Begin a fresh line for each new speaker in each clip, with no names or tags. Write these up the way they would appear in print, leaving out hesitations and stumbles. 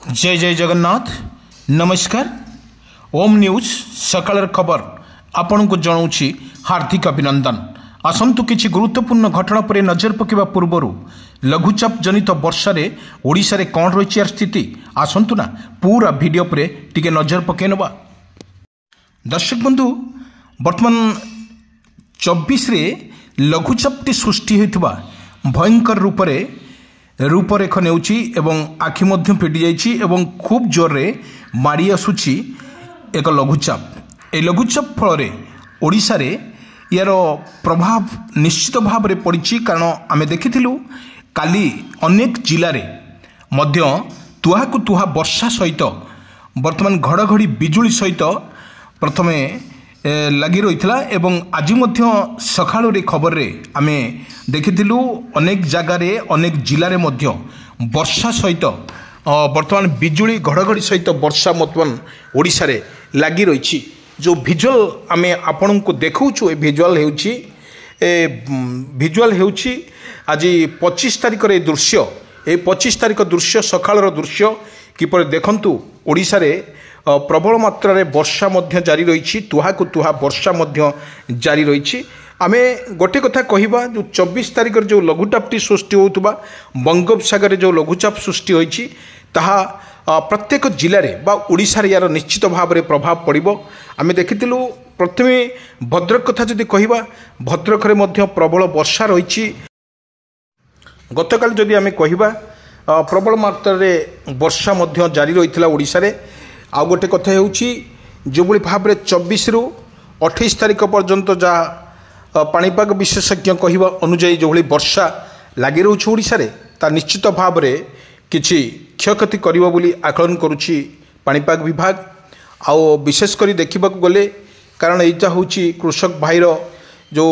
जय जय जगन्नाथ नमस्कार ओम न्यूज सकाळ खबर आपण को जनाऊँगी हार्दिक अभिनंदन। आसंतु किछि गुरुत्वपूर्ण घटना पर नजर पकेवा पूर्व लघुचाप जनित वर्षा रे ओडिशा रे कौन रही यार स्थिति आसंतु ना पूरा वीडियो पर टिके नजर पके नबा। दर्शक बंधु वर्तमान 24 रे लघुचापटी सृष्टि होइतबा भयंकर रूपरेख नेउची एवं आखि मध्य फिटी जाइछि एवं खूब जोर रे मारी आसुछि एक लघुचाप। ए लघुचाप फल रे ओडिशा रे यार प्रभाव निश्चित भाव रे पड़िछि, कारण आमे देखिथिलु काली अनेक जिले रे मध्य तुहा को तुहा वर्षा सहित वर्तमान घड़घड़ी बिजुली सहित प्रथमे लगी रही एवं आज सकाळ रे खबर रे आमे देखिथिलु अनेक जगार अनेक जिले में वर्षा सहित वर्तमान बिजुली घड़घड़ी सहित वर्षा वर्तमान ओडिशा रे लगी रही। जो भिजुअल आमे आपण को देखौछु ए भिजुअल हेउछि आज 25 तारिख रे दृश्य। ए 25 तारिख दृश्य सकाळर दृश्य किपर देखंतु ओडिशा रे प्रबल मात्रा रे वर्षा मध्य जारी रही, तुहा को तुहा वर्षा मध्य जारी रही। आमे गोटे कथा कहिबा जो 24 तारिख जो लघुचापटी सृष्टि होउतबा बंगोपसागर रे जो लघुचाप सृष्टि होइछि ताहा प्रत्येक जिले में बा ओडिशा रे यार निश्चित भाव में प्रभाव पड़िबो। आमे देखिथिलु प्रथमे भद्रक कथा जदि कहिबा भद्रक रे मध्य प्रबल वर्षा रही। गतकाल जदि आमे कहिबा प्रबल मात्रा रे वर्षा मध्य जारी रही ओडिशा रे। आउ गोटे कथा हेउछि जो भली भाव में 24 रु 28 तारिख पर्यंत जहाँ पाणीपाग विशेषज्ञ कहवा अनुजाई जो भली वर्षा लगी रोच ओडिशा रे ता निश्चित भाव में किछि क्षयक्षति करिवो बोली आकलन करुछि पाणीपाग विभाग। आउ विशेषकर देखा गले कारण एटा होछि कृषक भाईर जो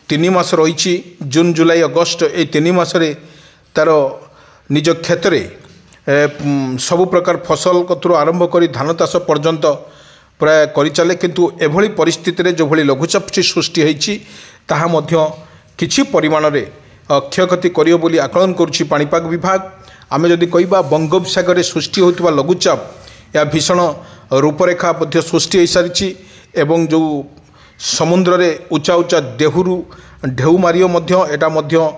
3 मास रही जून जुलाई अगस्ट ए 3 मास तार निज क्षेत्र सबु प्रकार फसल कतु आरंभ करी धान चाष पर्यंत प्राय करि चले, किंतु एभली परिस्थिति रे जो भली लघुचाप सृष्टि होइछि ताहा मध्य किछि परिमाण रे क्षयक्षति करियो बोली आकलन करुछि पाणीपाग विभाग। आमे जदि कहिबा बंगोपसागर रे सृष्टि होइतबा लघुचाप या भीषण रूपरेखा मध्य सृष्टि होई सारिछि एवं जो समुद्र रे उच्चा उच्चा ढेउ मारियो मध्य एटा मध्य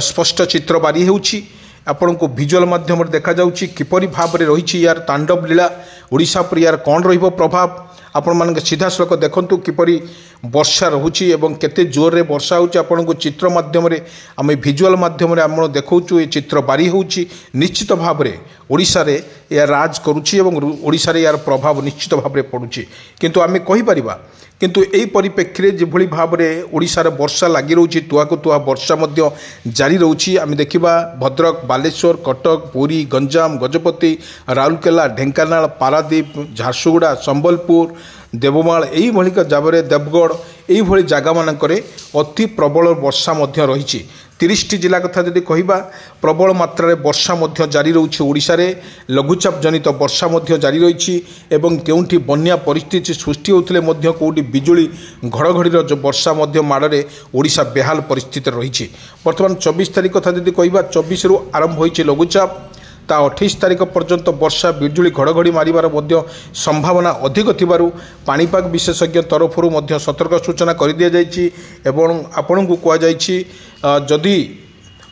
स्पष्ट चित्र बारी हेउछि। आपण को विजुअल माध्यम देखा जाउछि किपरि भाव रे रही यार तांडव लीला ओडिशा पर यार कौन रहिबो प्रभाव। आपण मान सीधा सड़क देखंतु किपरि वर्षा रहुछि एवं केते जोर रे वर्षा होछि। आपण को चित्र माध्यम रे आमे विजुअल माध्यम रे आपण देखौछु ए चित्र बारी होछि। निश्चित भाव रे ओडिशा रे यार राज करूछि एवं ओडिशा रे यार प्रभाव निश्चित भाव रे पडुछि, किंतु आमे कहि परिबा किंतु एई परिप्रेक्षी जे भली भाव रे ओडिशा रे वर्षा लागि रहुछि तुहा को तुहा वर्षा मध्य जारी रहुछि। आमे देखिबा भद्रक बालेश्वर कटक पुरी गंजाम गजपति राउरकेला ढेंकानाल पारादीप झारसुगुड़ा संबलपुर देवमाल यही भलिका जाबरे देवगढ़ यही भली जगह मानकरे अति प्रबल वर्षा मध्य रही। 30टी जिला कथा जदि कहिबा प्रबल मात्रा रे वर्षा मध्य जारी रही ओडिशा रे लघुचाप जनित वर्षा मध्य जारी रही एवं केउंठी बन्या परिस्थिति सृष्टि होउतले मध्य कोउठी बिजुली घड़घड़ीर जो वर्षा मध्य माड़े ओडिशा बेहाल परिस्थिति रही। वर्तमान 24 तारिख कथा जदि कहिबा 24 रु आरंभ होइछि लघुचाप ता 28 तारिख पर्यंत वर्षा बिजुली घड़घड़ी मारिबार मध्य संभावना अधिक थिबारु पाणीपाग विशेषज्ञ तरफरु मध्य सतर्क सूचना कर दिया जाइछि एवं आपन को कुआ जाइछि जदि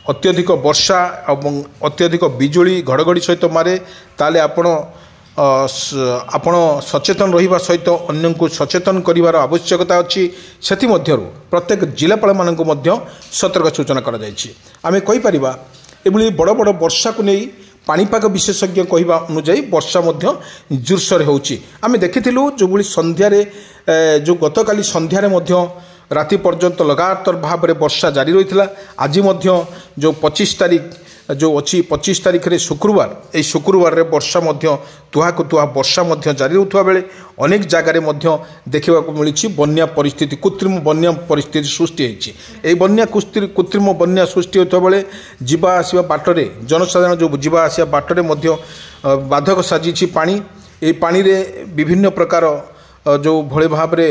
अत्यधिक वर्षा एवं अत्यधिक बिजुली घड़घड़ी सहित मारे ताले आपण सचेतन रहिबा सहित अन्य को सचेतन करिवार आवश्यकता अछि। सेथि मध्यरु प्रत्येक जिलापाल मानक मध्य सतर्क सूचना करा जाइछि। आमे कहि परिबा एभली बड़ बड़ वर्षा को नहीं पाणीपाग विशेषज्ञ कहवा अनुजाई वर्षा मध्य जोरसोर होउछि। आमे देखिथिलु जो भली संध्यारे जो गतकाली संध्यारे मध्य राति पर्यंत लगातार भाव में वर्षा जारी रही। आज मध्य जो 25 तारिख जो अच्छी 25 तारिख रे शुक्रवार ए शुक्रवार रे वर्षा मध्य तुहा को तुहा वर्षा मध्य जारी रहउथवा बेले अनेक जगार मध्य देखा मिली बन्या परिस्थिति कृत्रिम बन्या परिस्थिति सृष्टि होइछि। ए बन्या कृत्रिम बन्या सृष्टि होता बेले जीवा आसिया बाटरे जनसाधारण जो जीवा आसिया बाटरे मध्य बाधक साजिछि पानी। ए पानी रे विभिन्न प्रकार जो भले भाव रे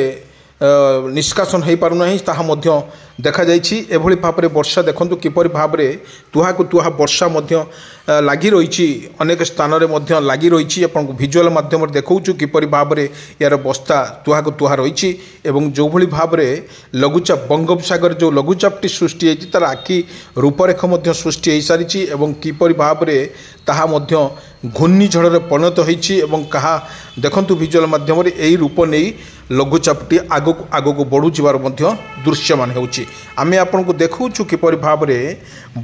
निष्कासन हो पारना ताहा मध्य देखा जाइछि एभली भाबरे वर्षा देखंतु किपरि भाबरे तुहाकु तुहा वर्षा मध्य लागि रहिछि अनेक स्थान रे मध्य लागि रहिछि आपन विजुअल माध्यम देखौछु किपरि भाबरे यार बस्ता तुहाकु तुहा रहिछि एवं जो भली भाबरे लघुचाप बंगोपसागर जो लघुचापटी सृष्टि हेछि तार आखि रूपरेख मध्य सृष्टि हेइ सारिछि एवं किपरि भाबरे ताहा मध्य घूर्णिझड़े परिणत होइछि एवं कहा देखंतु विजुअल माध्यम रे एई रूप नेई लघुचापटी आगक आगक बढ़ु जिवार मध्य दृश्यमान हेउछि आमे आपन को देखौछु किपरि भाबरे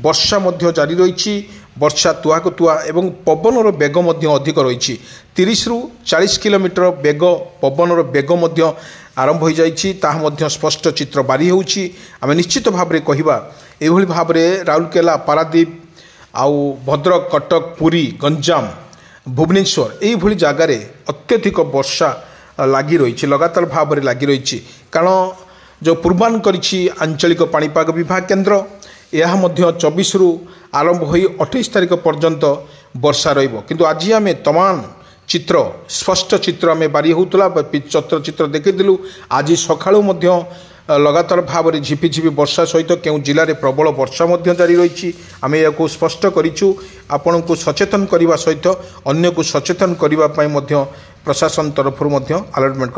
वर्षा मध्य जारी रहिछि वर्षा तुहाकु तुहा एवं पवनर बेग मध्य अधिक रहिछि 30 रु 40 किलोमीटर बेग पवनर बेग मध्य आरंभ हो जाइछि ताहा मध्य स्पष्ट चित्र बारी हेउछि आमे निश्चित भाबरे कहिबा एभली भाबरे राउरकेला पारादीप आउ भद्रक कटक पुरी गंजाम भुवनेश्वर यही जगार अत्यधिक वर्षा लगी रही लगातार भाव में लगी रही कारण जो पूर्वान करिछि आंचलिक पाणीपाग विभाग केन्द्र यह 24 रु आरंभ हो 28 तारिख पर्यंत वर्षा रहिबो किंतु आज आम तमाम चित्र स्पष्ट चित्र आम बारी होउतला चत्र चित्र देखिलु आज सकाळु मध्य लगातार भाव में झिपिझिपि वर्षा सहित क्यों जिले में प्रबल वर्षा जारी रही आम या स्पष्ट करूँ आपण को सचेतन करने सहित अन्य को सचेतन करने प्रशासन तरफ अलर्टमेंट